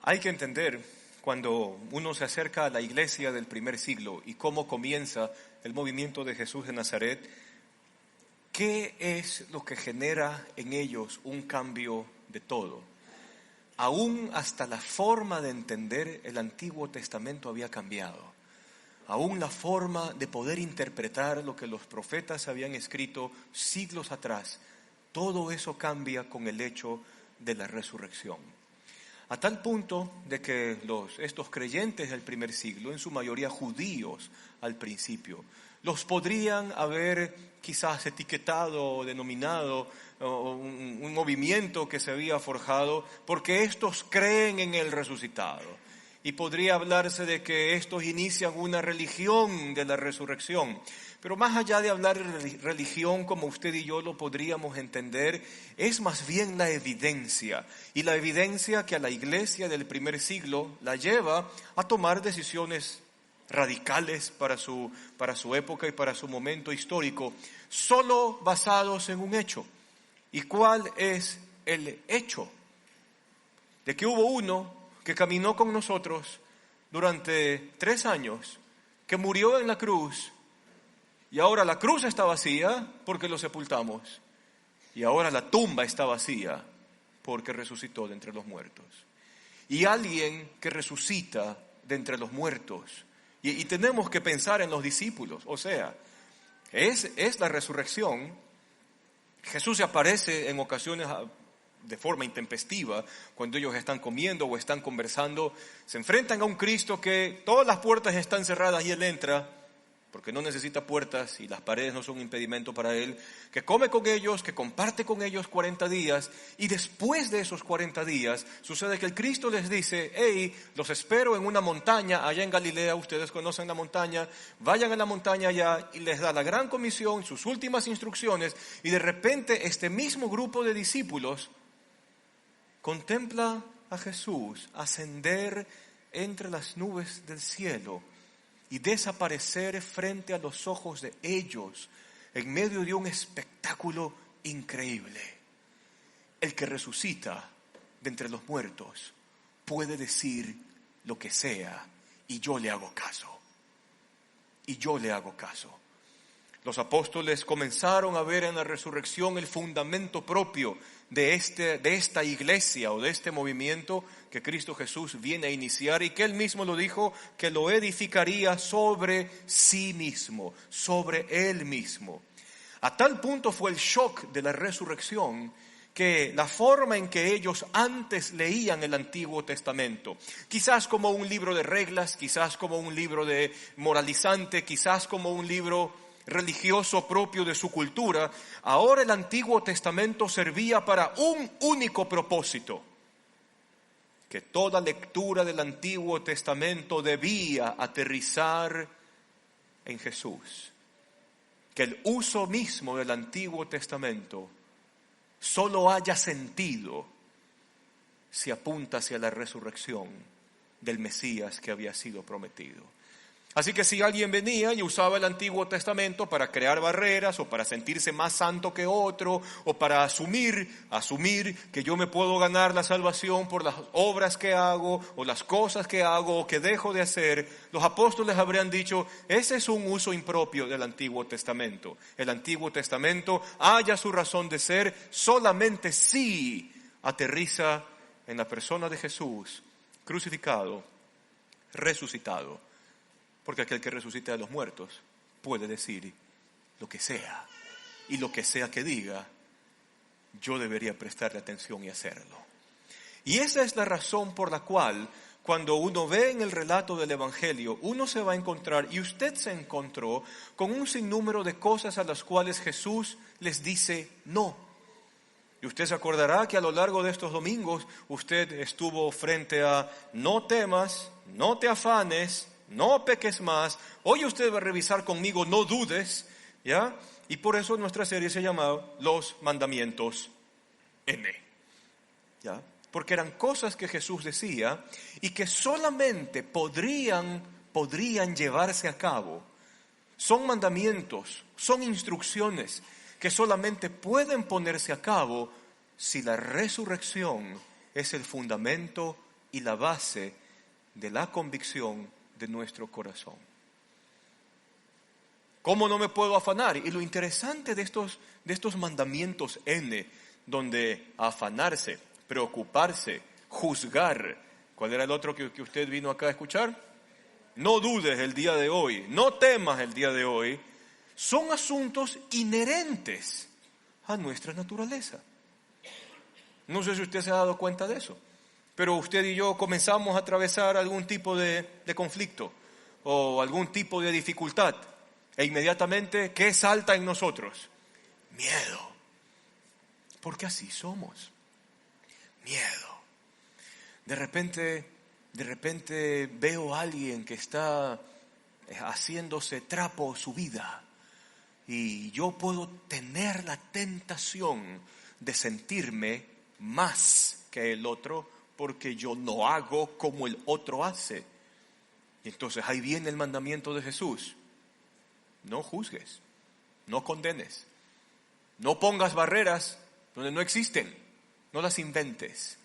Hay que entender, cuando uno se acerca a la iglesia del primer siglo y cómo comienza el movimiento de Jesús de Nazaret, ¿qué es lo que genera en ellos un cambio de todo? Aún hasta la forma de entender el Antiguo Testamento había cambiado. Aún la forma de poder interpretar lo que los profetas habían escrito siglos atrás, todo eso cambia con el hecho de la resurrección. A tal punto de que estos creyentes del primer siglo, en su mayoría judíos al principio, los podrían haber quizás etiquetado o denominado un movimiento que se había forjado porque estos creen en el resucitado. Y podría hablarse de que estos inician una religión de la resurrección. Pero más allá de hablar de religión como usted y yo lo podríamos entender, es más bien la evidencia. Y la evidencia que a la iglesia del primer siglo la lleva a tomar decisiones radicales para su época y para su momento histórico, solo basados en un hecho. ¿Y cuál es el hecho? De que hubo uno que caminó con nosotros durante 3 años, que murió en la cruz, y ahora la cruz está vacía porque lo sepultamos, y ahora la tumba está vacía porque resucitó de entre los muertos. Y alguien que resucita de entre los muertos, y tenemos que pensar en los discípulos, o sea, es la resurrección. Jesús se aparece en ocasiones de forma intempestiva, cuando ellos están comiendo o están conversando, se enfrentan a un Cristo que todas las puertas están cerradas y Él entra, porque no necesita puertas y las paredes no son un impedimento para Él, que come con ellos, que comparte con ellos 40 días, y después de esos 40 días sucede que el Cristo les dice: hey, los espero en una montaña allá en Galilea, ustedes conocen la montaña, vayan a la montaña allá, y les da la gran comisión, sus últimas instrucciones, y de repente este mismo grupo de discípulos contempla a Jesús ascender entre las nubes del cielo y desaparecer frente a los ojos de ellos en medio de un espectáculo increíble. El que resucita de entre los muertos puede decir lo que sea y yo le hago caso. Y yo le hago caso. Los apóstoles comenzaron a ver en la resurrección el fundamento propio de esta iglesia o de este movimiento que Cristo Jesús viene a iniciar, y que Él mismo lo dijo, que lo edificaría sobre sí mismo, sobre Él mismo. A tal punto fue el shock de la resurrección que la forma en que ellos antes leían el Antiguo Testamento, quizás como un libro de reglas, quizás como un libro de moralizante, quizás como un libro religioso propio de su cultura, ahora el Antiguo Testamento servía para un único propósito: que toda lectura del Antiguo Testamento debía aterrizar en Jesús, que el uso mismo del Antiguo Testamento solo haya sentido si apunta hacia la resurrección del Mesías que había sido prometido. Así que si alguien venía y usaba el Antiguo Testamento para crear barreras o para sentirse más santo que otro o para asumir que yo me puedo ganar la salvación por las obras que hago o las cosas que hago o que dejo de hacer, los apóstoles habrían dicho: ese es un uso impropio del Antiguo Testamento. El Antiguo Testamento halla su razón de ser solamente si aterriza en la persona de Jesús, crucificado, resucitado. Porque aquel que resucita de los muertos puede decir lo que sea. Y lo que sea que diga, yo debería prestarle atención y hacerlo. Y esa es la razón por la cual, cuando uno ve en el relato del Evangelio, uno se va a encontrar, y usted se encontró, con un sinnúmero de cosas a las cuales Jesús les dice no. Y usted se acordará que a lo largo de estos domingos, usted estuvo frente a: no temas, no te afanes, no peques más. Hoy usted va a revisar conmigo: no dudes, ¿ya? Y por eso nuestra serie se llama Los Mandamientos N, ¿ya? Porque eran cosas que Jesús decía y que solamente podrían llevarse a cabo. Son mandamientos, son instrucciones que solamente pueden ponerse a cabo si la resurrección es el fundamento y la base de la convicción de nuestro corazón. ¿Cómo no me puedo afanar? Y lo interesante de estos mandamientos N, donde afanarse, preocuparse, juzgar. ¿Cuál era el otro que usted vino acá a escuchar? No dudes el día de hoy, no temas el día de hoy. Son asuntos inherentes a nuestra naturaleza. No sé si usted se ha dado cuenta de eso, pero usted y yo comenzamos a atravesar algún tipo de conflicto o algún tipo de dificultad. E inmediatamente, ¿qué salta en nosotros? Miedo. Porque así somos. Miedo. De repente veo a alguien que está haciéndose trapo su vida y yo puedo tener la tentación de sentirme más que el otro porque yo no hago como el otro hace. Y entonces ahí viene el mandamiento de Jesús. No juzgues, no condenes, no pongas barreras donde no existen, no las inventes,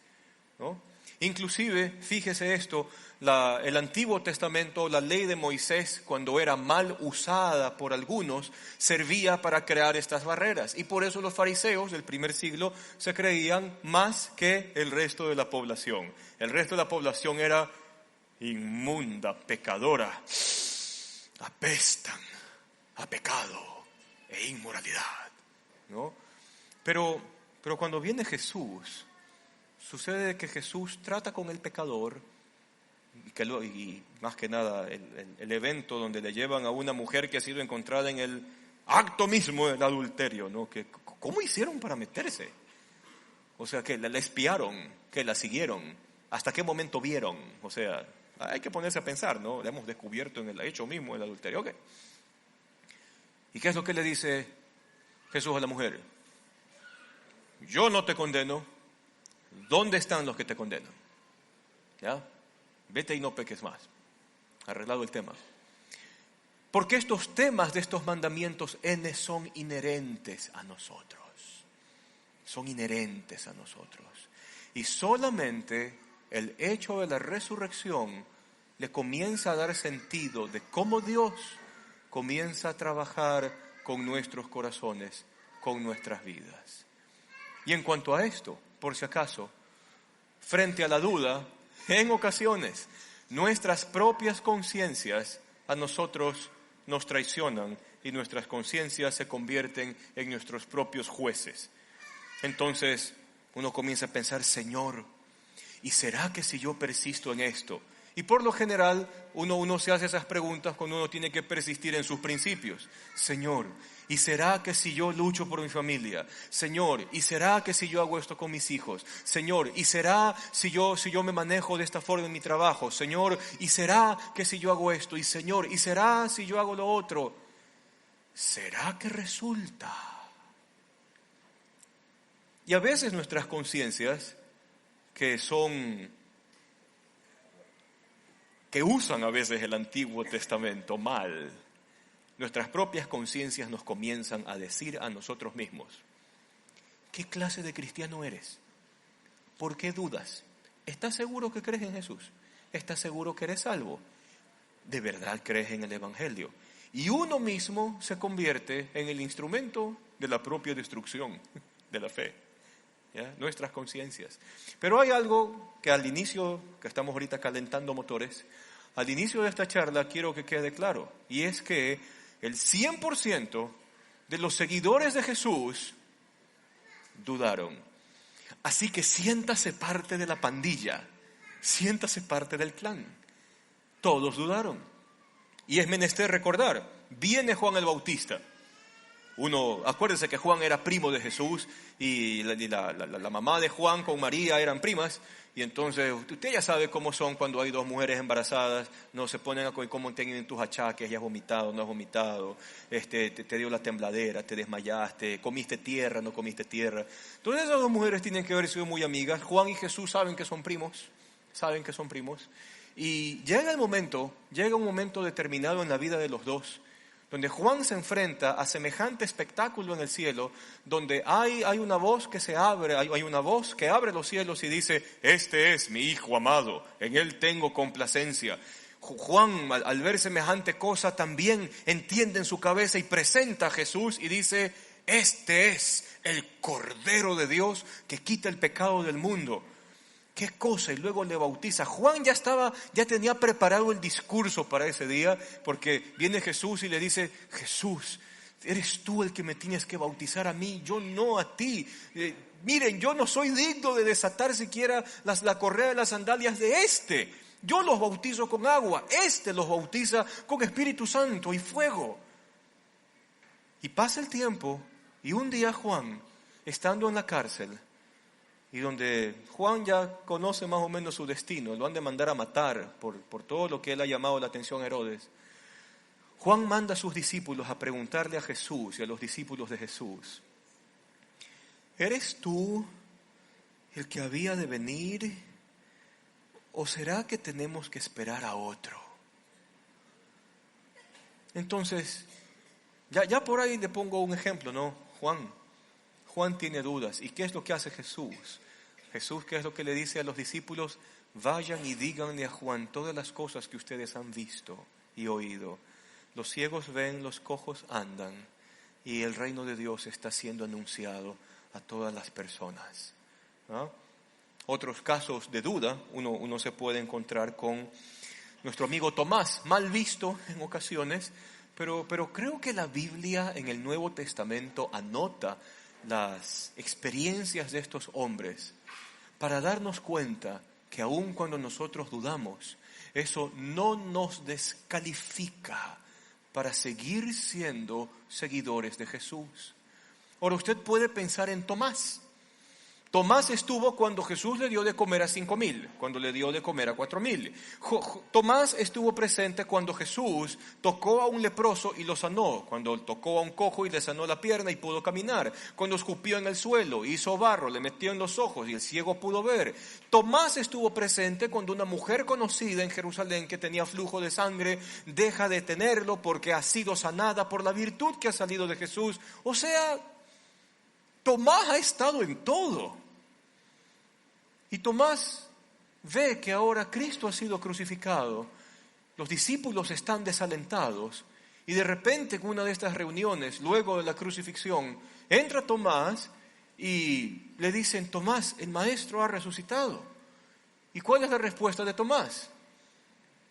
¿no? Inclusive, fíjese esto, el Antiguo Testamento, la ley de Moisés, cuando era mal usada por algunos, servía para crear estas barreras. Y por eso los fariseos del primer siglo se creían más que el resto de la población. El resto de la población era inmunda, pecadora, apestan a pecado e inmoralidad, ¿no? Pero cuando viene Jesús, sucede que Jesús trata con el pecador y más que nada el evento donde le llevan a una mujer que ha sido encontrada en el acto mismo del adulterio, ¿no? ¿Cómo hicieron para meterse? O sea, que la espiaron, que la siguieron, ¿hasta qué momento vieron? O sea, hay que ponerse a pensar, ¿no? Le hemos descubierto en el hecho mismo del adulterio, ¿ok? ¿Y qué es lo que le dice Jesús a la mujer? Yo no te condeno. ¿Dónde están los que te condenan? ¿Ya? Vete y no peques más. Arreglado el tema. Porque estos temas de estos mandamientos N son inherentes a nosotros. Son inherentes a nosotros. Y solamente el hecho de la resurrección le comienza a dar sentido de cómo Dios comienza a trabajar con nuestros corazones, con nuestras vidas. Y en cuanto a esto, por si acaso, frente a la duda, en ocasiones nuestras propias conciencias a nosotros nos traicionan y nuestras conciencias se convierten en nuestros propios jueces. Entonces uno comienza a pensar, Señor, ¿y será que si yo persisto en esto? Y por lo general uno se hace esas preguntas cuando uno tiene que persistir en sus principios. Señor, ¿y será que si yo lucho por mi familia? Señor, ¿y será que si yo hago esto con mis hijos? Señor, ¿y será si yo me manejo de esta forma en mi trabajo? Señor, ¿y será que si yo hago esto? Y Señor, ¿y será si yo hago lo otro? ¿Será que resulta? Y a veces nuestras conciencias, que usan a veces el Antiguo Testamento mal, nuestras propias conciencias nos comienzan a decir a nosotros mismos, ¿qué clase de cristiano eres? ¿Por qué dudas? ¿Estás seguro que crees en Jesús? ¿Estás seguro que eres salvo? ¿De verdad crees en el Evangelio? Y uno mismo se convierte en el instrumento de la propia destrucción de la fe. ¿Ya? Nuestras conciencias. Pero hay algo que al inicio, que estamos ahorita calentando motores, al inicio de esta charla quiero que quede claro, y es que el 100% de los seguidores de Jesús dudaron. Así que siéntase parte de la pandilla, siéntase parte del clan. Todos dudaron. Y es menester recordar, viene Juan el Bautista. Acuérdense que Juan era primo de Jesús y la mamá de Juan con María eran primas, y entonces usted ya sabe cómo son cuando hay dos mujeres embarazadas, no se ponen a cómo tienen tus achaques, ya has vomitado, no has vomitado, te dio la tembladera, te desmayaste, comiste tierra, no comiste tierra. Entonces esas dos mujeres tienen que haber sido muy amigas. Juan y Jesús saben que son primos, y llega un momento determinado en la vida de los dos, donde Juan se enfrenta a semejante espectáculo en el cielo, donde hay una voz que se abre, hay una voz que abre los cielos y dice: este es mi Hijo amado, en él tengo complacencia. Juan, al ver semejante cosa, también entiende en su cabeza y presenta a Jesús y dice: este es el Cordero de Dios que quita el pecado del mundo. ¿Qué cosa? Y luego le bautiza. Juan ya tenía preparado el discurso para ese día, porque viene Jesús y le dice: Jesús, eres tú el que me tienes que bautizar a mí, yo no a ti. Miren, yo no soy digno de desatar siquiera la correa de las sandalias de este. Yo los bautizo con agua, este los bautiza con Espíritu Santo y fuego. Y pasa el tiempo, y un día Juan, estando en la cárcel, y donde Juan ya conoce más o menos su destino, lo han de mandar a matar por todo lo que él ha llamado la atención a Herodes, Juan manda a sus discípulos a preguntarle a Jesús y a los discípulos de Jesús: ¿eres tú el que había de venir, o será que tenemos que esperar a otro? Entonces, ya por ahí le pongo un ejemplo, ¿no? Juan tiene dudas. ¿Y qué es lo que hace Jesús? Jesús, ¿qué es lo que le dice a los discípulos? Vayan y díganle a Juan todas las cosas que ustedes han visto y oído. Los ciegos ven, los cojos andan, y el reino de Dios está siendo anunciado a todas las personas. ¿No? Otros casos de duda uno se puede encontrar con nuestro amigo Tomás, mal visto en ocasiones, pero creo que la Biblia en el Nuevo Testamento anota las experiencias de estos hombres para darnos cuenta que aun cuando nosotros dudamos, eso no nos descalifica para seguir siendo seguidores de Jesús. Ahora usted puede pensar en Tomás. Tomás estuvo cuando Jesús le dio de comer a 5,000, cuando le dio de comer a 4,000. Tomás estuvo presente cuando Jesús tocó a un leproso y lo sanó, cuando tocó a un cojo y le sanó la pierna y pudo caminar, cuando escupió en el suelo, hizo barro, le metió en los ojos y el ciego pudo ver. Tomás estuvo presente cuando una mujer conocida en Jerusalén que tenía flujo de sangre deja de tenerlo porque ha sido sanada por la virtud que ha salido de Jesús. O sea, Tomás ha estado en todo. Y Tomás ve que ahora Cristo ha sido crucificado, los discípulos están desalentados, y de repente en una de estas reuniones, luego de la crucifixión, entra Tomás y le dicen: Tomás, el Maestro ha resucitado. ¿Y cuál es la respuesta de Tomás?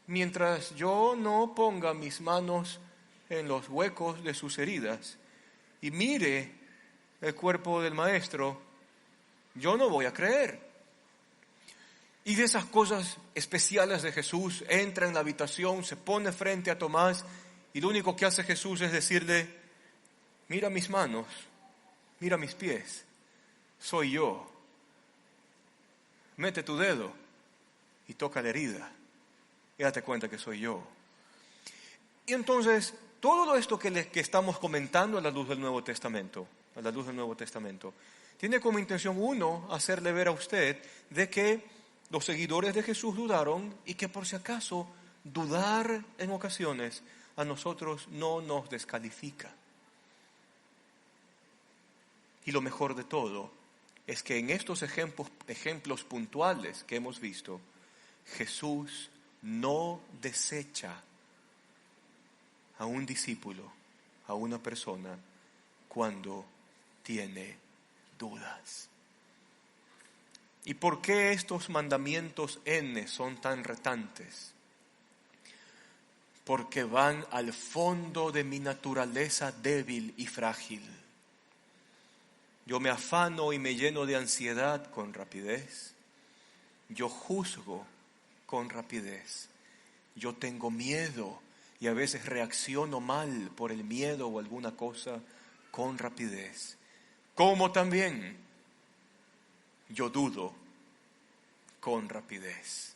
Mientras yo no ponga mis manos en los huecos de sus heridas y mire el cuerpo del Maestro, yo no voy a creer. Y de esas cosas especiales de Jesús, entra en la habitación, se pone frente a Tomás y lo único que hace Jesús es decirle: mira mis manos, mira mis pies, soy yo. Mete tu dedo y toca la herida y date cuenta que soy yo. Y entonces, todo esto que estamos comentando a la luz del Nuevo Testamento, tiene como intención, uno, hacerle ver a usted de que los seguidores de Jesús dudaron y que por si acaso dudar en ocasiones a nosotros no nos descalifica. Y lo mejor de todo es que en estos ejemplos puntuales que hemos visto, Jesús no desecha a un discípulo, a una persona, cuando tiene dudas. ¿Y por qué estos mandamientos N son tan retantes? Porque van al fondo de mi naturaleza débil y frágil. Yo me afano y me lleno de ansiedad con rapidez. Yo juzgo con rapidez. Yo tengo miedo y a veces reacciono mal por el miedo o alguna cosa con rapidez. Como también yo dudo con rapidez.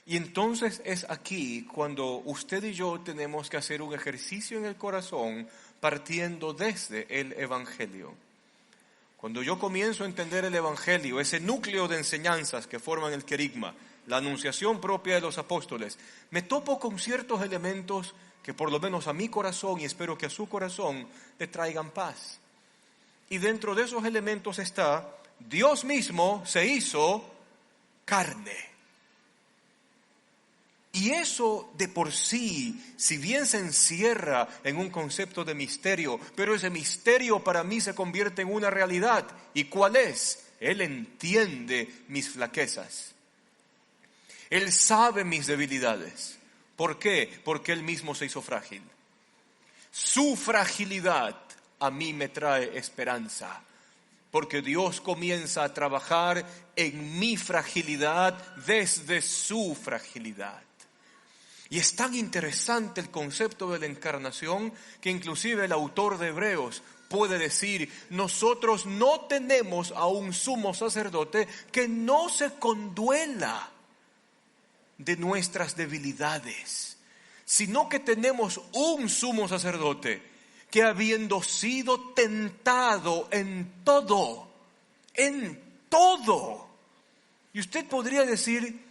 Y entonces es aquí cuando usted y yo tenemos que hacer un ejercicio en el corazón partiendo desde el Evangelio. Cuando yo comienzo a entender el Evangelio, ese núcleo de enseñanzas que forman el querigma, la anunciación propia de los apóstoles, me topo con ciertos elementos que por lo menos a mi corazón y espero que a su corazón le traigan paz. Y dentro de esos elementos está, Dios mismo se hizo carne. Y eso de por sí, si bien se encierra en un concepto de misterio, pero ese misterio para mí se convierte en una realidad. ¿Y cuál es? Él entiende mis flaquezas. Él sabe mis debilidades. ¿Por qué? Porque Él mismo se hizo frágil. Su fragilidad a mí me trae esperanza. Porque Dios comienza a trabajar en mi fragilidad desde su fragilidad. Y es tan interesante el concepto de la encarnación que inclusive el autor de Hebreos puede decir, nosotros no tenemos a un sumo sacerdote que no se conduela de nuestras debilidades, sino que tenemos un sumo sacerdote que habiendo sido tentado en todo, y usted podría decir,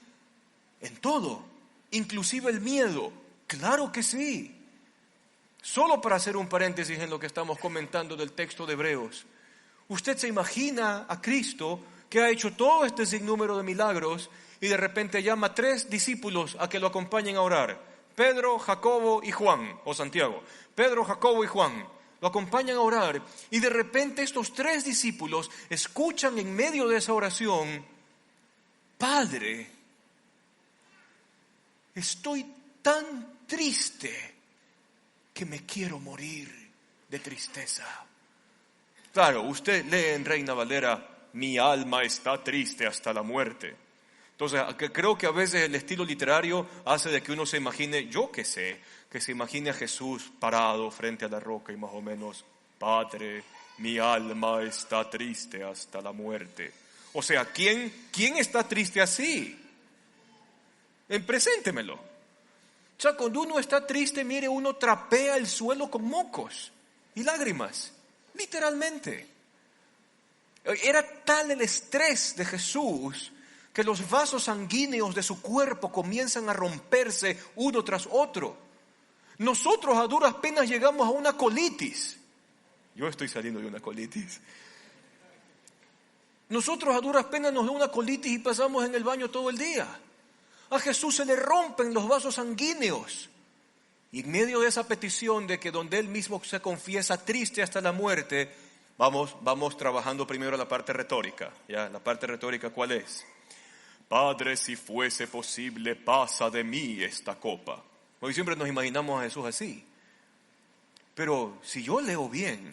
en todo, inclusive el miedo, claro que sí. Solo para hacer un paréntesis en lo que estamos comentando del texto de Hebreos, usted se imagina a Cristo que ha hecho todo este sinnúmero de milagros y de repente llama a 3 discípulos a que lo acompañen a orar. Pedro, Jacobo y Juan, o Santiago. Pedro, Jacobo y Juan lo acompañan a orar y de repente estos 3 discípulos escuchan en medio de esa oración, Padre, estoy tan triste que me quiero morir de tristeza. Claro, usted lee en Reina Valera, mi alma está triste hasta la muerte. Entonces, creo que a veces el estilo literario hace de que uno se imagine, yo qué sé, que se imagine a Jesús parado frente a la roca y más o menos, Padre, mi alma está triste hasta la muerte. O sea, ¿quién está triste así? Preséntemelo. O sea, cuando uno está triste, mire, uno trapea el suelo con mocos y lágrimas, literalmente. Era tal el estrés de Jesús que los vasos sanguíneos de su cuerpo comienzan a romperse uno tras otro. Nosotros a duras penas llegamos a una colitis. Yo estoy saliendo de una colitis. Nosotros a duras penas nos da una colitis y pasamos en el baño todo el día. A Jesús se le rompen los vasos sanguíneos. Y en medio de esa petición de que donde Él mismo se confiesa triste hasta la muerte, vamos trabajando primero la parte retórica. ¿Ya? La parte retórica, ¿cuál es? Padre, si fuese posible, pasa de mí esta copa. Hoy siempre nos imaginamos a Jesús así. Pero si yo leo bien,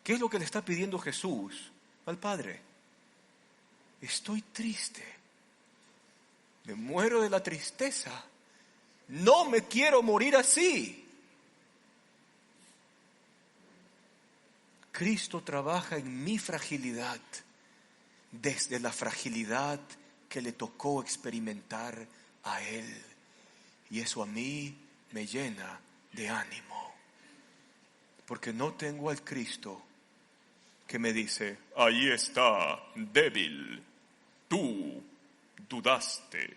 ¿qué es lo que le está pidiendo Jesús al Padre? Estoy triste. Me muero de la tristeza. No me quiero morir así. Cristo trabaja en mi fragilidad, desde la fragilidad que le tocó experimentar a Él. Y eso a mí me llena de ánimo. Porque no tengo al Cristo que me dice, ahí está, débil, tú dudaste,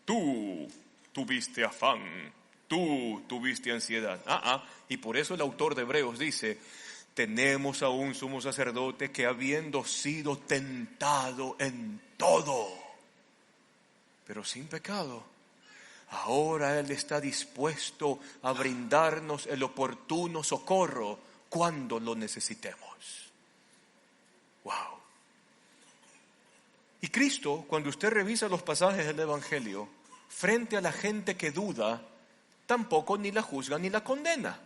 tú tuviste afán, tú tuviste ansiedad. Y por eso el autor de Hebreos dice, tenemos a un sumo sacerdote que habiendo sido tentado en todo, pero sin pecado, ahora Él está dispuesto a brindarnos el oportuno socorro cuando lo necesitemos. ¡Wow! Y Cristo, cuando usted revisa los pasajes del Evangelio, frente a la gente que duda, tampoco ni la juzga ni la condena.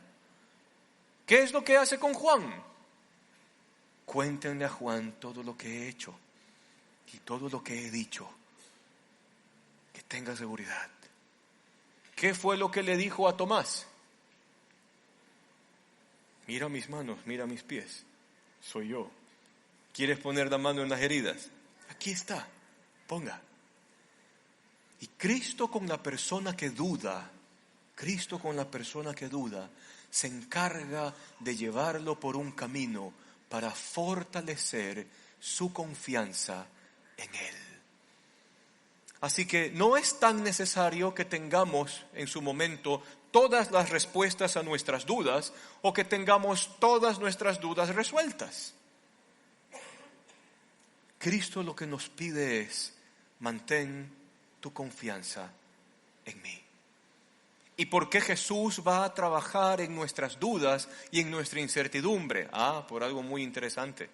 ¿Qué es lo que hace con Juan? Cuéntenle a Juan todo lo que he hecho y todo lo que he dicho. Que tenga seguridad. ¿Qué fue lo que le dijo a Tomás? Mira mis manos, mira mis pies. Soy yo. ¿Quieres poner la mano en las heridas? Aquí está, ponga. Y Cristo con la persona que duda, se encarga de llevarlo por un camino para fortalecer su confianza en Él. Así que no es tan necesario que tengamos en su momento todas las respuestas a nuestras dudas o que tengamos todas nuestras dudas resueltas. Cristo lo que nos pide es: mantén tu confianza en mí. ¿Y por qué Jesús va a trabajar en nuestras dudas y en nuestra incertidumbre? Por algo muy interesante.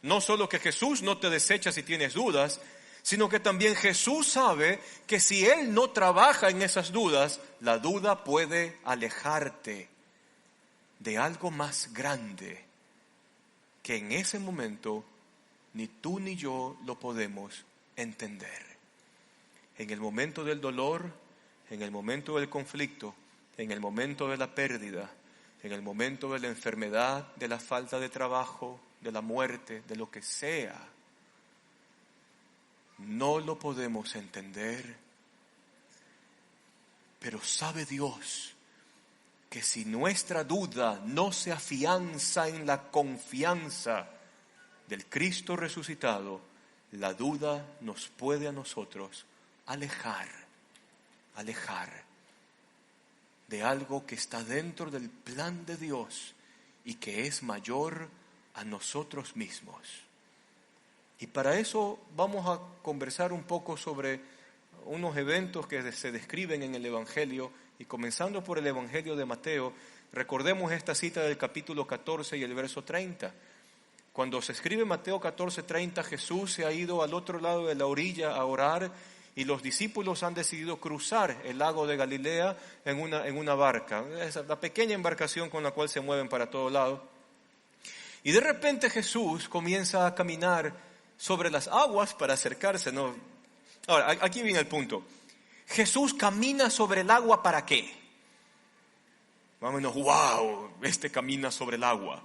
No solo que Jesús no te desecha si tienes dudas, sino que también Jesús sabe que si Él no trabaja en esas dudas, la duda puede alejarte de algo más grande que en ese momento ni tú ni yo lo podemos entender. En el momento del dolor, en el momento del conflicto, en el momento de la pérdida, en el momento de la enfermedad, de la falta de trabajo, de la muerte, de lo que sea, no lo podemos entender, pero sabe Dios que si nuestra duda no se afianza en la confianza del Cristo resucitado, la duda nos puede a nosotros alejar de algo que está dentro del plan de Dios y que es mayor a nosotros mismos. Y para eso vamos a conversar un poco sobre unos eventos que se describen en el Evangelio, y comenzando por el Evangelio de Mateo, recordemos esta cita del capítulo 14 y el verso 30. Cuando se escribe Mateo 14:30, Jesús se ha ido al otro lado de la orilla a orar y los discípulos han decidido cruzar el lago de Galilea en una barca. Es la pequeña embarcación con la cual se mueven para todo lado. Y de repente Jesús comienza a caminar sobre las aguas para acercarse, ¿no? Ahora, aquí viene el punto. Jesús camina sobre el agua, ¿para qué? Vámonos, wow, camina sobre el agua.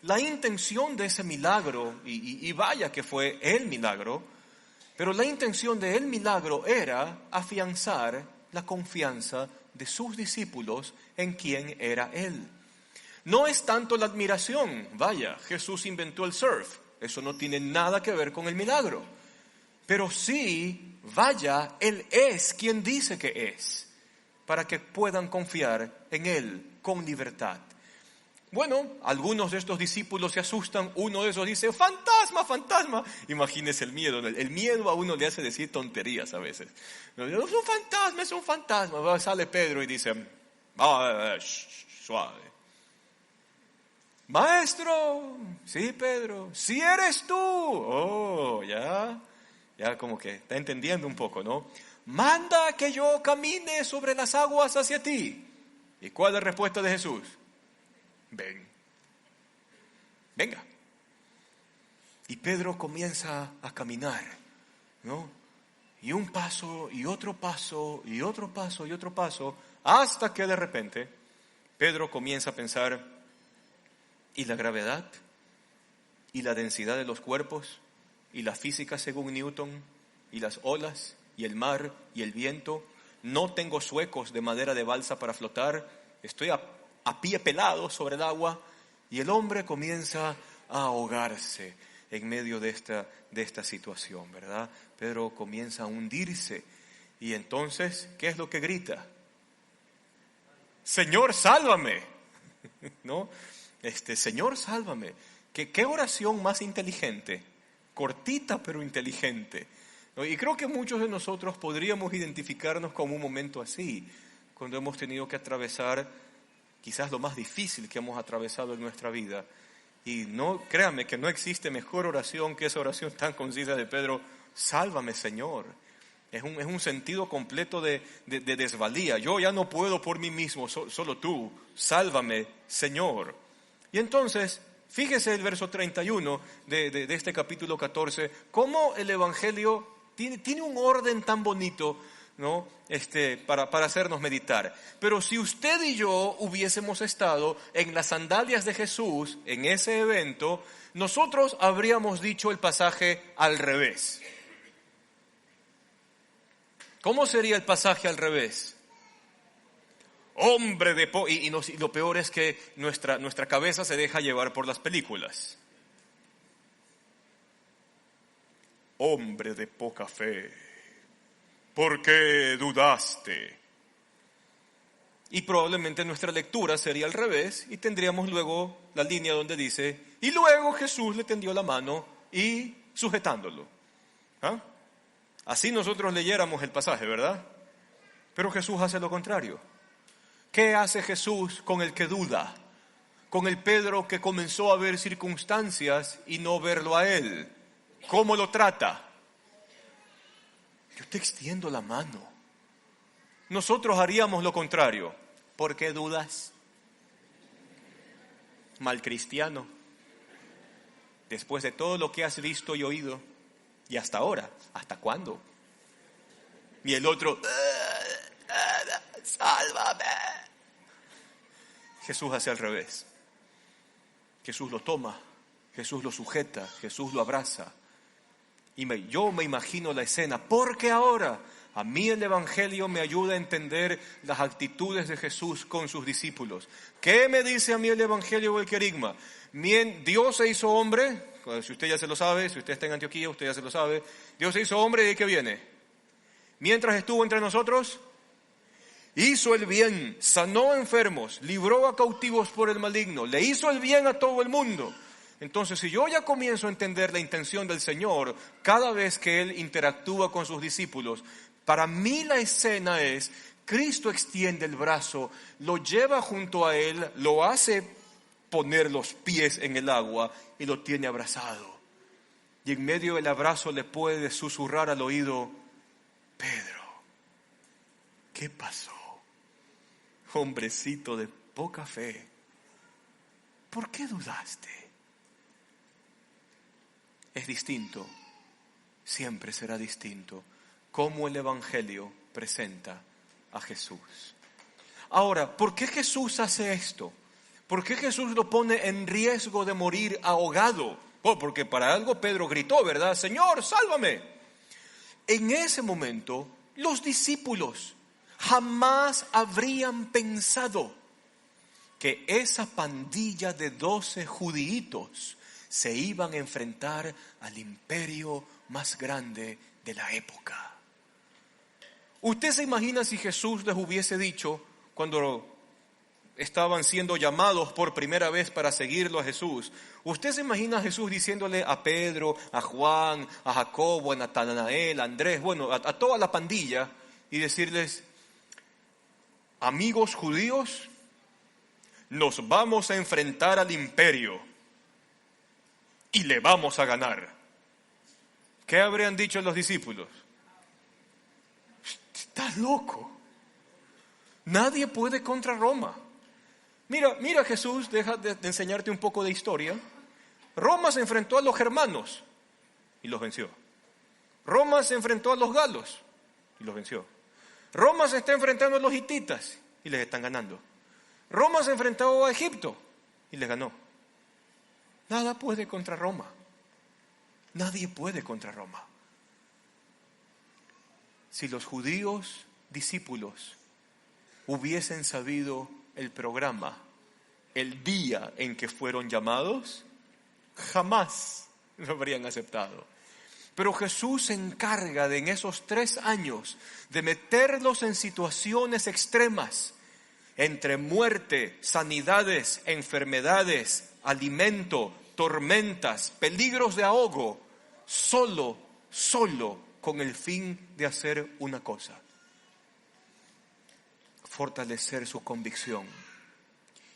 La intención de ese milagro, y vaya que fue el milagro, pero la intención de el milagro era afianzar la confianza de sus discípulos en quién era Él. No es tanto la admiración, vaya, Jesús inventó el surf, eso no tiene nada que ver con el milagro. Pero sí, vaya, Él es quien dice que es, para que puedan confiar en Él con libertad. Bueno, algunos de estos discípulos se asustan, uno de esos dice, ¡fantasma, fantasma! Imagínese el miedo, ¿no? El miedo a uno le hace decir tonterías a veces. Es un fantasma. Sale Pedro y dice, suave. Maestro, sí, Pedro, sí eres tú. Oh, ya como que está entendiendo un poco, ¿no? Manda que yo camine sobre las aguas hacia ti. ¿Y cuál es la respuesta de Jesús? Venga. Y Pedro comienza a caminar, ¿no? Y un paso, y otro paso, y otro paso, y otro paso, hasta que de repente Pedro comienza a pensar, ¿y la gravedad? ¿Y la densidad de los cuerpos? ¿Y la física según Newton? ¿Y las olas? ¿Y el mar? ¿Y el viento? No tengo suecos de madera de balsa para flotar, estoy a pie pelado sobre el agua, y el hombre comienza a ahogarse en medio de esta situación, ¿verdad? Pedro comienza a hundirse, y entonces, ¿qué es lo que grita? Señor, sálvame, ¿no? Señor, sálvame. ¿Qué oración más inteligente? Cortita pero inteligente, ¿no? Y creo que muchos de nosotros podríamos identificarnos con un momento así, cuando hemos tenido que atravesar quizás lo más difícil que hemos atravesado en nuestra vida. Y no, créanme que no existe mejor oración que esa oración tan concisa de Pedro, sálvame, Señor. Es un sentido completo de desvalía. Yo ya no puedo por mí mismo, solo tú, sálvame, Señor. Y entonces, fíjese el verso 31 de este capítulo 14, cómo el Evangelio tiene un orden tan bonito, ¿no? Para hacernos meditar. Pero si usted y yo hubiésemos estado en las sandalias de Jesús en ese evento, nosotros habríamos dicho el pasaje al revés. ¿Cómo sería el pasaje al revés? Hombre de y lo peor es que nuestra cabeza se deja llevar por las películas. Hombre de poca fe. ¿por qué dudaste? Y probablemente nuestra lectura sería al revés y tendríamos luego la línea donde dice, y luego Jesús le tendió la mano y sujetándolo. ¿Ah? Así nosotros leyéramos el pasaje, ¿verdad? Pero Jesús hace lo contrario. ¿Qué hace Jesús con el que duda? Con el Pedro que comenzó a ver circunstancias y no verlo a él. ¿Cómo lo trata? Yo te extiendo la mano. Nosotros haríamos lo contrario. ¿Por qué dudas? Mal cristiano. Después de todo lo que has visto y oído, y hasta ahora, ¿hasta cuándo? Y el otro, sálvame. Jesús hace al revés. Jesús lo toma, Jesús lo sujeta, Jesús lo abraza. Y yo me imagino la escena, porque ahora a mí el Evangelio me ayuda a entender las actitudes de Jesús con sus discípulos. ¿Qué me dice a mí el Evangelio o el querigma? Dios se hizo hombre, si usted ya se lo sabe, si usted está en Antioquía, usted ya se lo sabe. Dios se hizo hombre, ¿y de qué viene? Mientras estuvo entre nosotros, hizo el bien, sanó a enfermos, libró a cautivos por el maligno, le hizo el bien a todo el mundo. Entonces, si yo ya comienzo a entender la intención del Señor cada vez que Él interactúa con sus discípulos, para mí la escena es, Cristo extiende el brazo, lo lleva junto a Él, lo hace poner los pies en el agua y lo tiene abrazado. Y en medio del abrazo le puede susurrar al oído, Pedro, ¿qué pasó? Hombrecito de poca fe, ¿por qué dudaste? Es distinto, siempre será distinto, cómo el Evangelio presenta a Jesús. Ahora, ¿por qué Jesús hace esto? ¿Por qué Jesús lo pone en riesgo de morir ahogado? Porque para algo Pedro gritó, ¿verdad? Señor, sálvame. En ese momento, los discípulos jamás habrían pensado que esa pandilla de 12 judíos se iban a enfrentar al imperio más grande de la época. ¿Usted se imagina si Jesús les hubiese dicho, cuando estaban siendo llamados por primera vez para seguirlo a Jesús, usted se imagina a Jesús diciéndole a Pedro, a Juan, a Jacobo, a Natanael, a Andrés, bueno, a toda la pandilla, y decirles, amigos judíos, nos vamos a enfrentar al imperio y le vamos a ganar? ¿Qué habrían dicho los discípulos? Estás loco. Nadie puede contra Roma. Mira Jesús, deja de enseñarte un poco de historia. Roma se enfrentó a los germanos y los venció. Roma se enfrentó a los galos y los venció. Roma se está enfrentando a los hititas y les están ganando. Roma se enfrentó a Egipto y les ganó. Nada puede contra Roma. Nadie puede contra Roma. Si los judíos discípulos hubiesen sabido el programa, el día en que fueron llamados, jamás lo habrían aceptado. Pero Jesús se encarga de en esos 3 años de meterlos en situaciones extremas, entre muerte, sanidades, enfermedades, alimento, tormentas, peligros de ahogo, solo con el fin de hacer una cosa: fortalecer su convicción.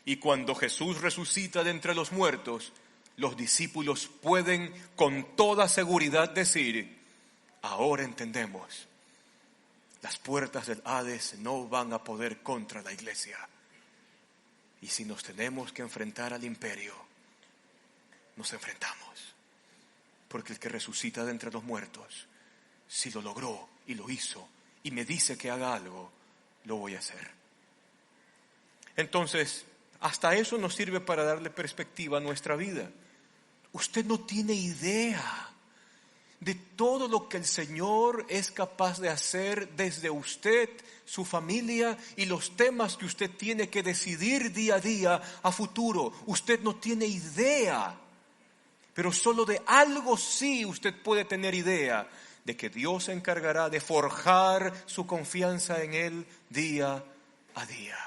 Y cuando Jesús resucita de entre los muertos, los discípulos pueden con toda seguridad decir, ahora entendemos, las puertas del Hades no van a poder contra la iglesia. Y si nos tenemos que enfrentar al imperio, nos enfrentamos. Porque el que resucita de entre los muertos, si lo logró y lo hizo y me dice que haga algo, lo voy a hacer. Entonces, hasta eso nos sirve para darle perspectiva a nuestra vida. Usted no tiene idea de todo lo que el Señor es capaz de hacer desde usted, su familia y los temas que usted tiene que decidir día a día a futuro. Usted no tiene idea, pero solo de algo sí usted puede tener idea: de que Dios se encargará de forjar su confianza en Él día a día.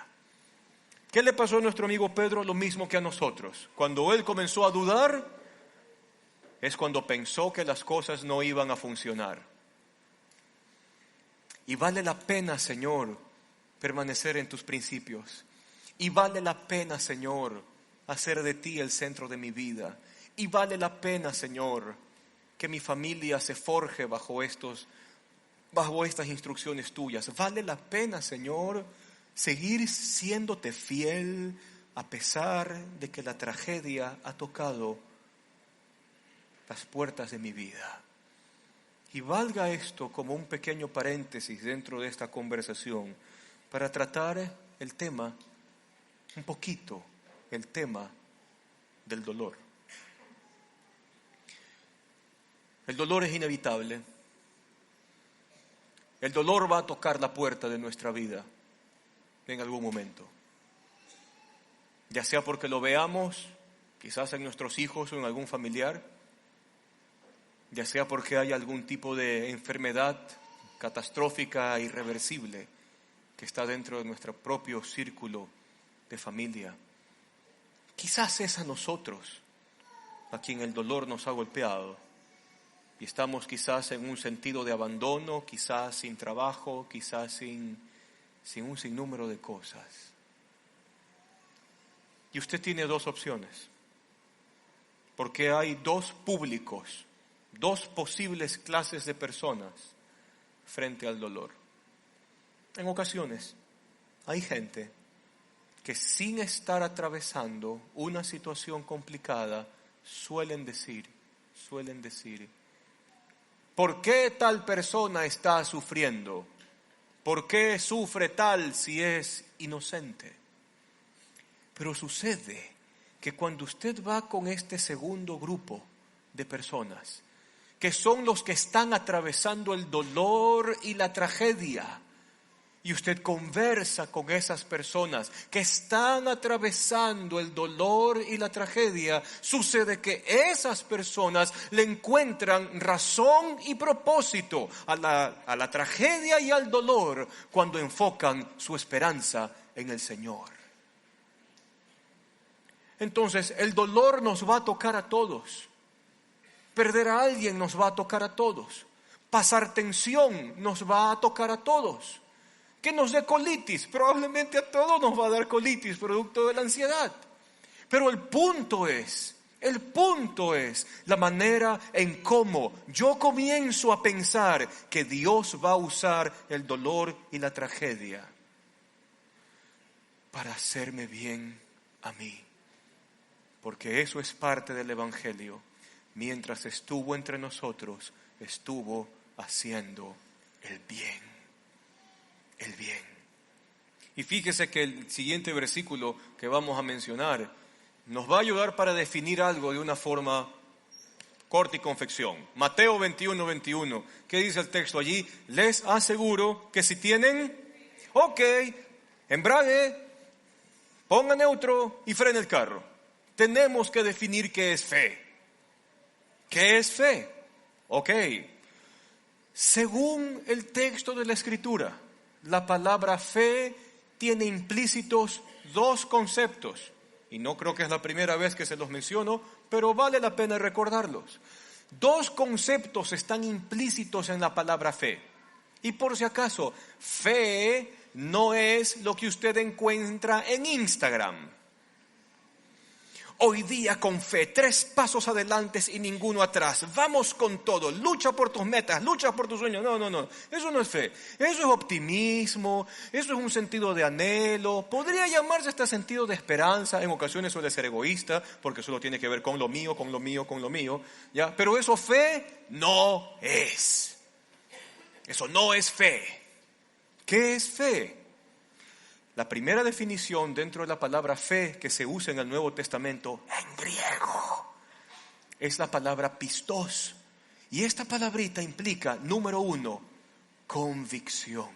¿Qué le pasó a nuestro amigo Pedro? Lo mismo que a nosotros. Cuando él comenzó a dudar, es cuando pensó que las cosas no iban a funcionar. Y vale la pena, Señor, permanecer en tus principios. Y vale la pena, Señor, hacer de ti el centro de mi vida. Y vale la pena, Señor, que mi familia se forje bajo estas instrucciones tuyas. Vale la pena, Señor, seguir siéndote fiel a pesar de que la tragedia ha tocado las puertas de mi vida. Y valga esto como un pequeño paréntesis dentro de esta conversación para tratar el tema, un poquito, el tema del dolor. El dolor es inevitable. El dolor va a tocar la puerta de nuestra vida en algún momento. Ya sea porque lo veamos, quizás en nuestros hijos o en algún familiar, ya sea porque hay algún tipo de enfermedad catastrófica, irreversible, que está dentro de nuestro propio círculo de familia. Quizás es a nosotros a quien el dolor nos ha golpeado y estamos quizás en un sentido de abandono, quizás sin trabajo, quizás sin un sinnúmero de cosas. Y usted tiene dos opciones, porque hay dos públicos, dos posibles clases de personas frente al dolor. En ocasiones hay gente que sin estar atravesando una situación complicada suelen decir, ¿por qué tal persona está sufriendo? ¿Por qué sufre tal si es inocente? Pero sucede que cuando usted va con este segundo grupo de personas, que son los que están atravesando el dolor y la tragedia, y usted conversa con esas personas que están atravesando el dolor y la tragedia, sucede que esas personas le encuentran razón y propósito a la tragedia y al dolor cuando enfocan su esperanza en el Señor. Entonces, el dolor nos va a tocar a todos. Perder a alguien nos va a tocar a todos. Pasar tensión nos va a tocar a todos. Que nos dé colitis, probablemente a todos nos va a dar colitis producto de la ansiedad. Pero el punto es la manera en cómo yo comienzo a pensar que Dios va a usar el dolor y la tragedia para hacerme bien a mí. Porque eso es parte del Evangelio. Mientras estuvo entre nosotros, estuvo haciendo el bien. El bien. Y fíjese que el siguiente versículo que vamos a mencionar nos va a ayudar para definir algo de una forma corta y confección. Mateo 21:21. ¿Qué dice el texto allí? Les aseguro que si tienen, embrague, ponga neutro y frene el carro. Tenemos que definir qué es fe. ¿Qué es fe? Según el texto de la Escritura, la palabra fe tiene implícitos dos conceptos. Y no creo que es la primera vez que se los menciono, pero vale la pena recordarlos. Dos conceptos están implícitos en la palabra fe. Y por si acaso, fe no es lo que usted encuentra en Instagram. Hoy día con fe, 3 pasos adelante y ninguno atrás. Vamos con todo, lucha por tus metas, lucha por tus sueños. No, eso no es fe. Eso es optimismo, eso es un sentido de anhelo. Podría llamarse este sentido de esperanza. En ocasiones suele ser egoísta, porque solo tiene que ver con lo mío, ¿ya? Pero eso fe no es. Eso no es fe. ¿Qué es fe? La primera definición dentro de la palabra fe que se usa en el Nuevo Testamento en griego es la palabra pistos. Y esta palabrita implica, número 1, convicción.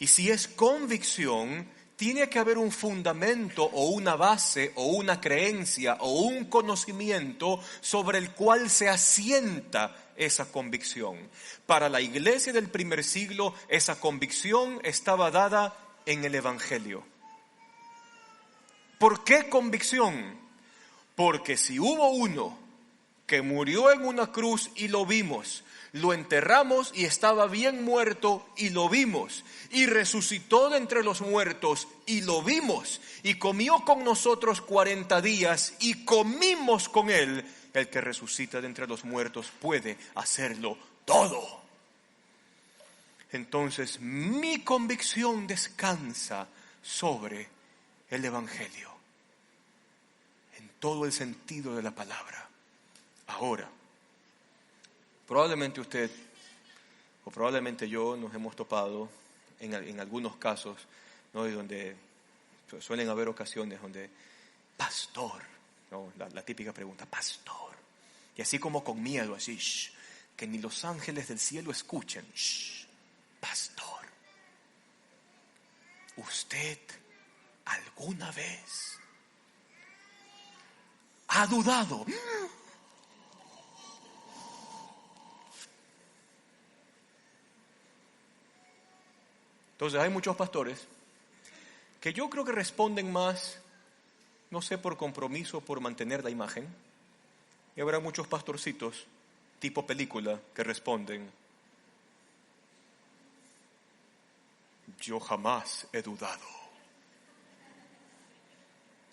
Y si es convicción, tiene que haber un fundamento o una base o una creencia o un conocimiento sobre el cual se asienta esa convicción. Para la iglesia del primer siglo, esa convicción estaba dada en el Evangelio. ¿Por qué convicción? Porque si hubo uno que murió en una cruz y lo vimos, lo enterramos y estaba bien muerto y lo vimos, y resucitó de entre los muertos y lo vimos, y comió con nosotros 40 días y comimos con él, el que resucita de entre los muertos puede hacerlo todo. Entonces mi convicción descansa sobre el Evangelio, en todo el sentido de la palabra. Ahora, probablemente usted o probablemente yo nos hemos topado en algunos casos, ¿no? Y donde suelen haber ocasiones donde, pastor, ¿no? La típica pregunta, pastor, y así como con miedo, así, shh, que ni los ángeles del cielo escuchen, shh, pastor, ¿usted alguna vez ha dudado? Entonces hay muchos pastores que yo creo que responden más, no sé, por compromiso, por mantener la imagen. Y habrá muchos pastorcitos, tipo película, que responden, yo jamás he dudado.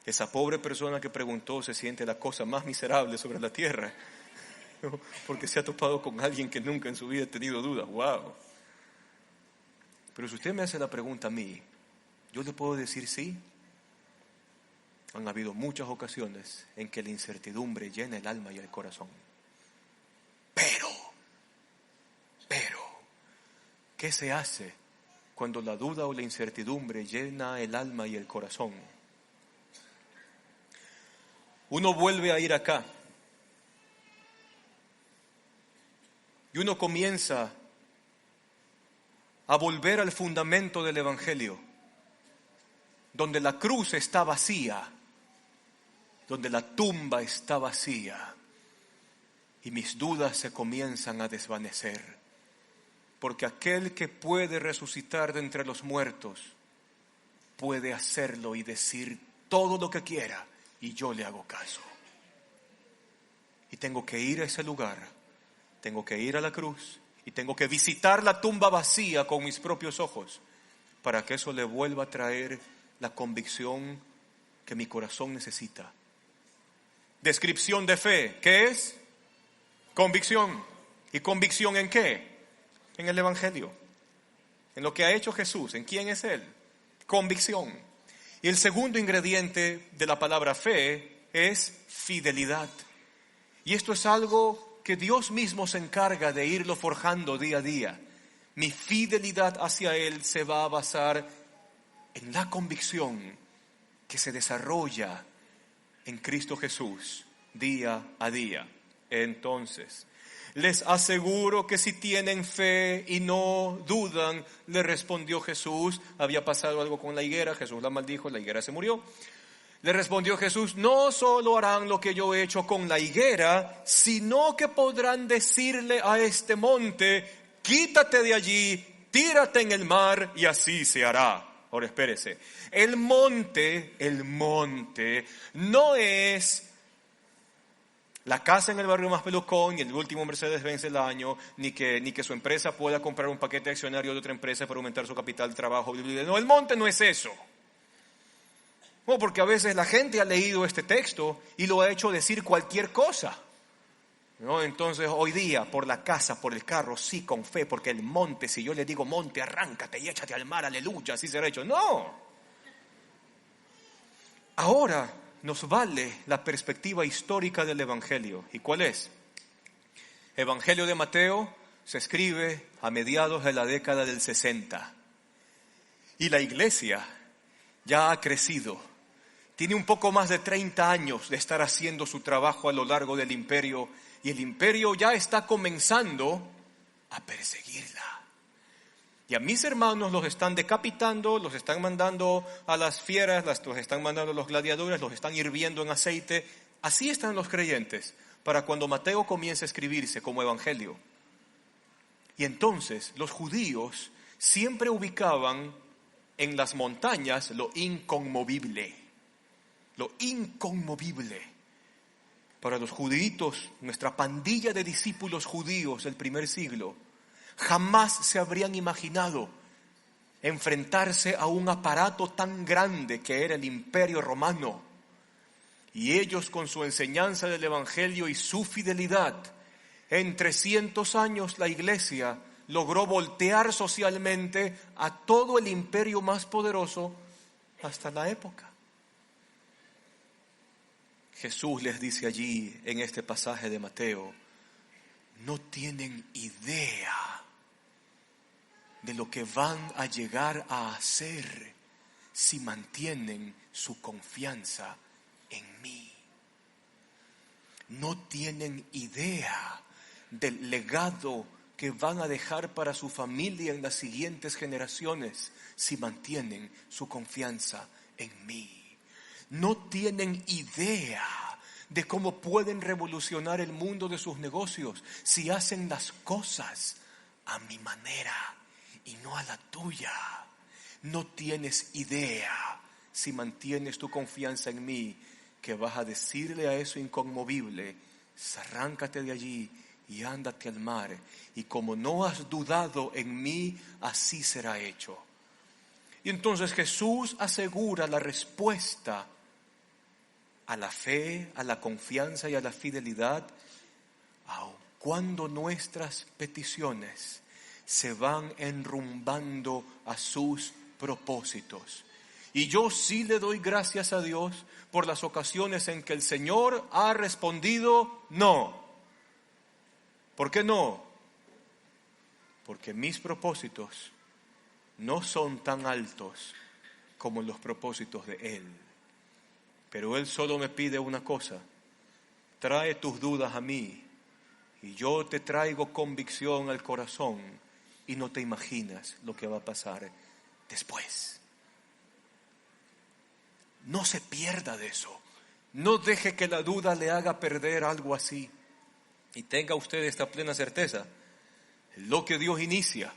Esa pobre persona que preguntó se siente la cosa más miserable sobre la tierra, ¿no? Porque se ha topado con alguien que nunca en su vida ha tenido dudas. ¡Wow! Pero si usted me hace la pregunta a mí, yo le puedo decir sí. Han habido muchas ocasiones en que la incertidumbre llena el alma y el corazón. Pero, ¿qué se hace cuando la duda o la incertidumbre llena el alma y el corazón? Uno vuelve a ir acá y uno comienza a volver al fundamento del Evangelio, donde la cruz está vacía, donde la tumba está vacía, y mis dudas se comienzan a desvanecer, porque aquel que puede resucitar de entre los muertos puede hacerlo y decir todo lo que quiera, y yo le hago caso. Y tengo que ir a ese lugar, tengo que ir a la cruz, y tengo que visitar la tumba vacía con mis propios ojos, para que eso le vuelva a traer la convicción que mi corazón necesita. Descripción de fe, ¿qué es? Convicción. ¿Y convicción en qué? En el Evangelio, en lo que ha hecho Jesús, en quién es Él. Convicción. Y el segundo ingrediente de la palabra fe es fidelidad. Y esto es algo que Dios mismo se encarga de irlo forjando día a día. Mi fidelidad hacia Él se va a basar en la convicción que se desarrolla en Cristo Jesús día a día. Entonces, les aseguro que si tienen fe y no dudan, le respondió Jesús. Había pasado algo con la higuera, Jesús la maldijo, la higuera se murió. Le respondió Jesús, no solo harán lo que yo he hecho con la higuera, sino que podrán decirle a este monte, quítate de allí, tírate en el mar, y así se hará. Ahora espérese, el monte no es la casa en el barrio más pelucón y el último Mercedes-Benz del año, ni que su empresa pueda comprar un paquete accionario de otra empresa para aumentar su capital de trabajo. No, el monte no es eso. No, porque a veces la gente ha leído este texto y lo ha hecho decir cualquier cosa, ¿no? Entonces hoy día por la casa, por el carro, sí, con fe, porque el monte, si yo le digo monte, arráncate y échate al mar, aleluya, así será hecho. No. Ahora nos vale la perspectiva histórica del Evangelio. ¿Y cuál es? Evangelio de Mateo se escribe a mediados de la década del 60. Y la iglesia ya ha crecido. Tiene un poco más de 30 años de estar haciendo su trabajo a lo largo del imperio, y el imperio ya está comenzando a perseguirla. Y a mis hermanos los están decapitando, los están mandando a las fieras, los están mandando a los gladiadores, los están hirviendo en aceite. Así están los creyentes, para cuando Mateo comience a escribirse como evangelio. Y entonces los judíos siempre ubicaban en las montañas lo inconmovible. Lo inconmovible. Para los judíos, nuestra pandilla de discípulos judíos del primer siglo, jamás se habrían imaginado enfrentarse a un aparato tan grande que era el Imperio Romano. Y ellos, con su enseñanza del Evangelio y su fidelidad, en 300 años la Iglesia logró voltear socialmente a todo el imperio más poderoso hasta la época. Jesús les dice allí en este pasaje de Mateo: no tienen idea de lo que van a llegar a hacer si mantienen su confianza en mí. No tienen idea del legado que van a dejar para su familia en las siguientes generaciones si mantienen su confianza en mí. No tienen idea de cómo pueden revolucionar el mundo de sus negocios si hacen las cosas a mi manera y no a la tuya. No tienes idea, si mantienes tu confianza en mí, que vas a decirle a eso inconmovible: arráncate de allí y ándate al mar. Y como no has dudado en mí, así será hecho. Y entonces Jesús asegura la respuesta a la fe, a la confianza y a la fidelidad, aun cuando nuestras peticiones se van enrumbando a sus propósitos. Y yo sí le doy gracias a Dios por las ocasiones en que el Señor ha respondido no. ¿Por qué no? Porque mis propósitos no son tan altos como los propósitos de Él. Pero Él solo me pide una cosa: trae tus dudas a mí y yo te traigo convicción al corazón, y no te imaginas lo que va a pasar después. No se pierda de eso. No deje que la duda le haga perder algo así. Y tenga usted esta plena certeza: lo que Dios inicia.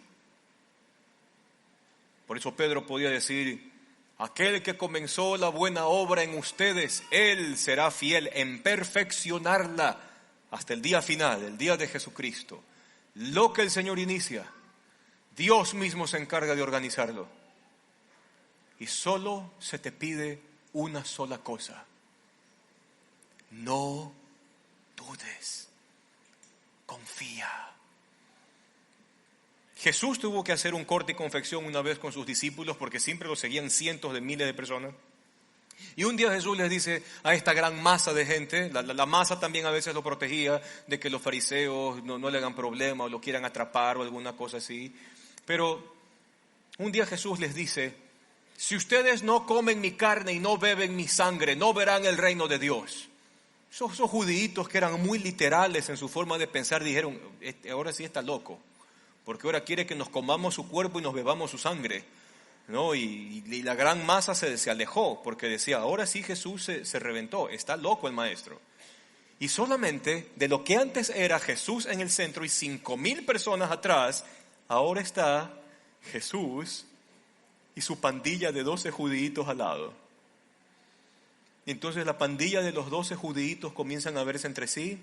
Por eso Pedro podía decir: aquel que comenzó la buena obra en ustedes, Él será fiel en perfeccionarla hasta el día final, el día de Jesucristo. Lo que el Señor inicia, Dios mismo se encarga de organizarlo. Y solo se te pide una sola cosa: no dudes, confía. Jesús tuvo que hacer un corte y confección una vez con sus discípulos, porque siempre lo seguían cientos de miles de personas. Y un día Jesús les dice a esta gran masa de gente, la masa también a veces lo protegía de que los fariseos no le hagan problema o lo quieran atrapar o alguna cosa así. Pero un día Jesús les dice: si ustedes no comen mi carne y no beben mi sangre, no verán el reino de Dios. Esos judíos que eran muy literales en su forma de pensar dijeron: ahora sí está loco, porque ahora quiere que nos comamos su cuerpo y nos bebamos su sangre, ¿no? Y la gran masa se alejó, porque decía: ahora sí Jesús se reventó, está loco el maestro. Y solamente de lo que antes era Jesús en el centro y 5,000 personas atrás, ahora está Jesús y su pandilla de 12 judíos al lado. Y entonces la pandilla de los 12 judíos comienzan a verse entre sí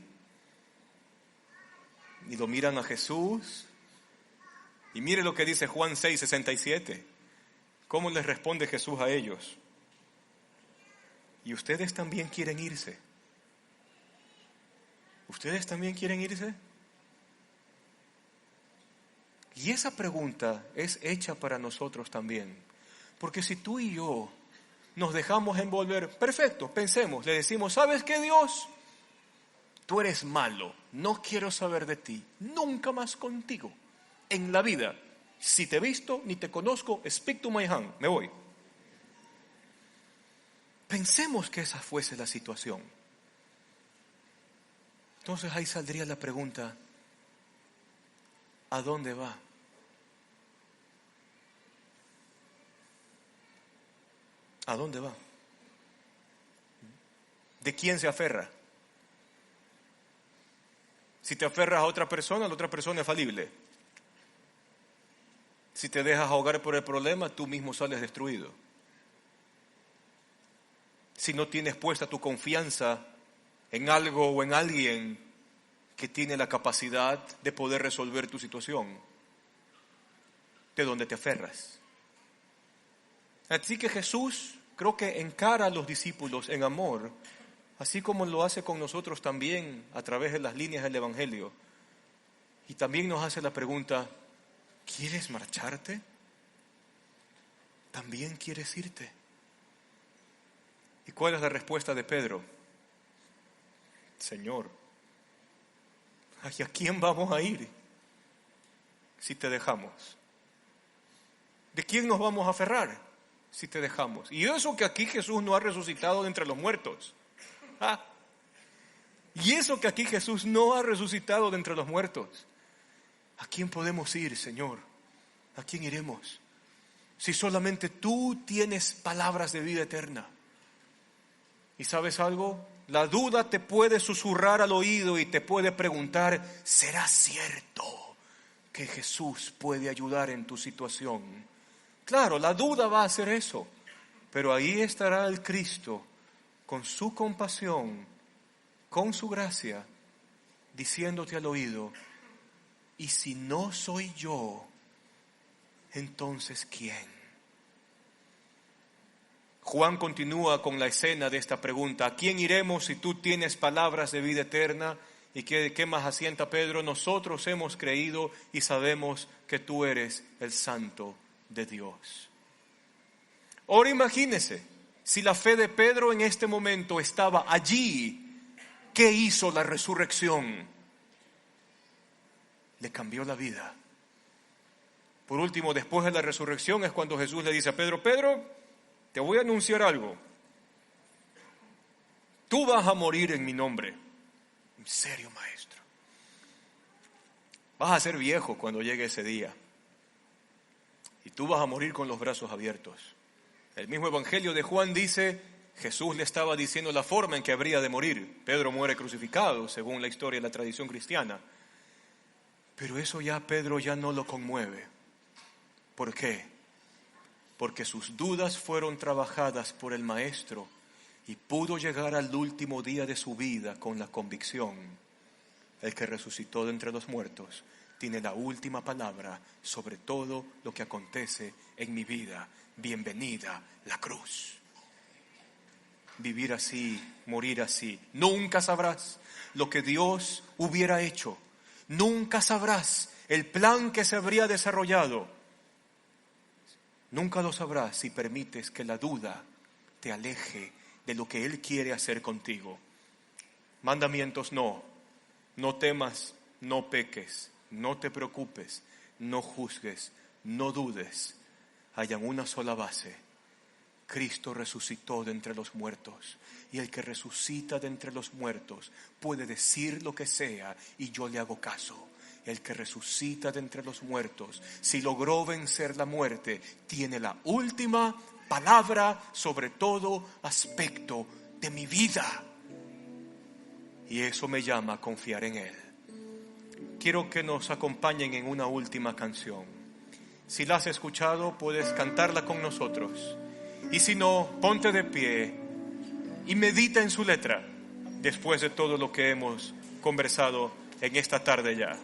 y lo miran a Jesús. Y mire lo que dice Juan 6:67. ¿Cómo les responde Jesús a ellos? ¿Y ustedes también quieren irse? ¿Ustedes también quieren irse? Y esa pregunta es hecha para nosotros también. Porque si tú y yo nos dejamos envolver, perfecto, pensemos, le decimos: ¿sabes qué, Dios? Tú eres malo, no quiero saber de ti, nunca más contigo en la vida. Si te he visto, ni te conozco, speak to my hand, me voy. Pensemos que esa fuese la situación. Entonces ahí saldría la pregunta: ¿a dónde va? ¿A dónde va? ¿De quién se aferra? Si te aferras a otra persona, la otra persona es falible. Si te dejas ahogar por el problema, tú mismo sales destruido. Si no tienes puesta tu confianza en algo o en alguien que tiene la capacidad de poder resolver tu situación, ¿de dónde te aferras? Así que Jesús creo que encara a los discípulos en amor, así como lo hace con nosotros también a través de las líneas del Evangelio. Y también nos hace la pregunta, ¿quieres marcharte? ¿También quieres irte? ¿Y cuál es la respuesta de Pedro? Señor, ¿hacia quién vamos a ir si te dejamos? ¿De quién nos vamos a aferrar si te dejamos? Y eso que aquí Jesús no ha resucitado de entre los muertos. Y eso que aquí Jesús no ha resucitado de entre los muertos. ¿A quién podemos ir, Señor? ¿A quién iremos? Si solamente tú tienes palabras de vida eterna. ¿Y sabes algo? La duda te puede susurrar al oído y te puede preguntar, ¿será cierto que Jesús puede ayudar en tu situación? Claro, la duda va a hacer eso, pero ahí estará el Cristo con su compasión, con su gracia, diciéndote al oído, y si no soy yo, entonces ¿quién? Juan continúa con la escena de esta pregunta, ¿a quién iremos si tú tienes palabras de vida eterna? ¿Y qué más asienta Pedro? Nosotros hemos creído y sabemos que tú eres el Santo de Dios. Ahora imagínese, si la fe de Pedro en este momento estaba allí, ¿qué hizo la resurrección? Le cambió la vida. Por último, después de la resurrección es cuando Jesús le dice a Pedro, Pedro, te voy a anunciar algo. Tú vas a morir en mi nombre. En serio, maestro. Vas a ser viejo cuando llegue ese día. Y tú vas a morir con los brazos abiertos. El mismo Evangelio de Juan dice, Jesús le estaba diciendo la forma en que habría de morir. Pedro muere crucificado, según la historia y la tradición cristiana. Pero eso ya Pedro ya no lo conmueve. ¿Por qué? Porque sus dudas fueron trabajadas por el Maestro y pudo llegar al último día de su vida con la convicción, el que resucitó de entre los muertos tiene la última palabra sobre todo lo que acontece en mi vida. Bienvenida la cruz. Vivir así, morir así. Nunca sabrás lo que Dios hubiera hecho. Nunca sabrás el plan que se habría desarrollado. Nunca lo sabrás si permites que la duda te aleje de lo que Él quiere hacer contigo. Mandamientos no. No temas, no peques, no te preocupes, no juzgues, no dudes. Hayan una sola base. Cristo resucitó de entre los muertos. Y el que resucita de entre los muertos puede decir lo que sea y yo le hago caso. El que resucita de entre los muertos, si logró vencer la muerte, tiene la última palabra sobre todo aspecto de mi vida. Y eso me llama a confiar en Él. Quiero que nos acompañen en una última canción. Si la has escuchado, puedes cantarla con nosotros. Y si no, ponte de pie y medita en su letra después de todo lo que hemos conversado en esta tarde ya.